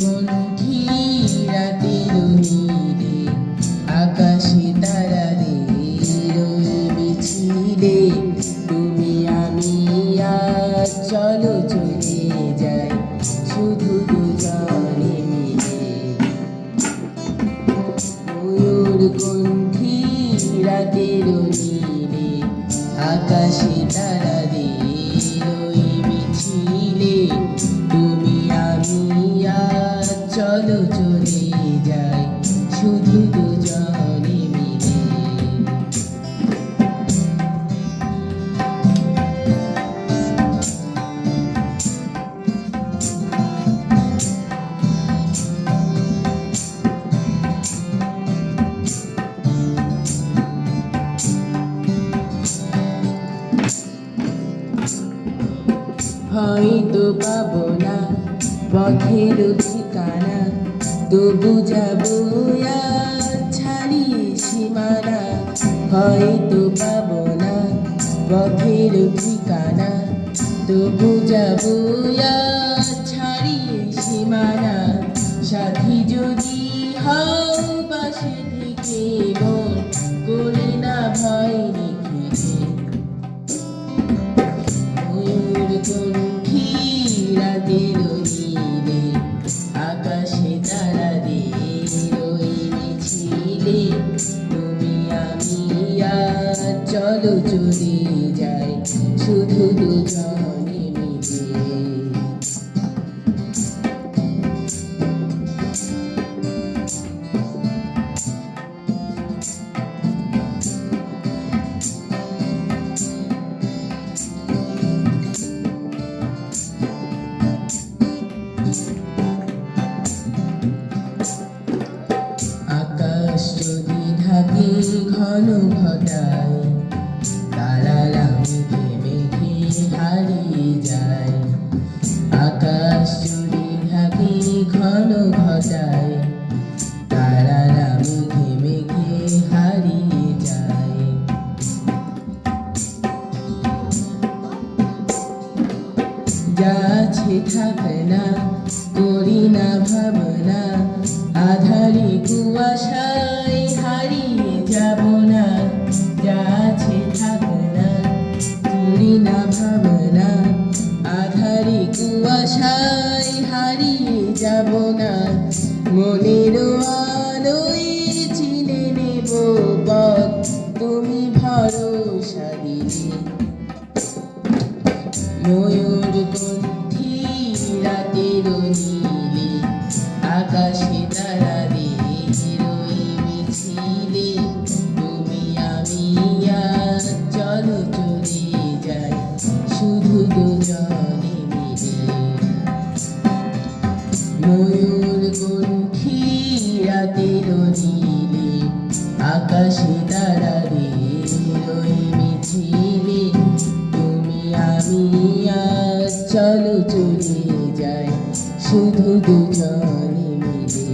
কণ্ঠী রাতের নীলে আকাশে তারাদের ওই মিছিলে তুমি আমি আজ চলো চলে যাই শুধু দুজনে মিলে। ময়ূর কণ্ঠী রাতের নীলে আকাশে তারাদের ওই মিছিলে তুমি আমি আজ চলো চলে যাই শুধু দুজনে মিলে। হয়তো পাবো না পথের ঠিকানা, তবু যাবো আজ ছাড়িয়ে সীমানা। হয়তো পাবো না পথের ঠিকানা, তবু যাবো আজ ছাড়িয়ে সীমানা। সাথী যদি হও পাশে থেকে মন করে না ভয় রেখে। ময়ূর কণ্ঠী রাতের নীলে আকাশে তারাদের ওই মিছিলে তুমি আমি আজ চলো চলে যাই শুধু দুজনে মিলে। আকাশ যদি ঢাকে ঘন ঘটায়, তারারা মেঘে মেঘে হারিয়ে যায়। আকাশ যদি ঢাকে ঘন ঘটায়, তারারা মেঘে মেঘে হারিয়ে যায়। যা আছে থাকে না করি না ভাবনা, আধারে কুয়াশায় হারিয়ে যাব না। যা আছে থাকে না করি না ভাবনা, আধারে কুয়াশায় হারিয়ে যাব না। মনের আলোয় চিনে নেব পথ তুমি ভরসা দিলে। ময়ূর কণ্ঠী রাতের নীলে আকাশে তারাদের ওই মিছিলে তুমি আমি আজ চলো চলে যাই শুধু দুজনে মিলে। ময়ূর কণ্ঠী রাতের নীলে আকাশে তারাদের ওই মিছিলে তুমি আমি আজ চলো চলে যাই শুধু দুজনে মিলে।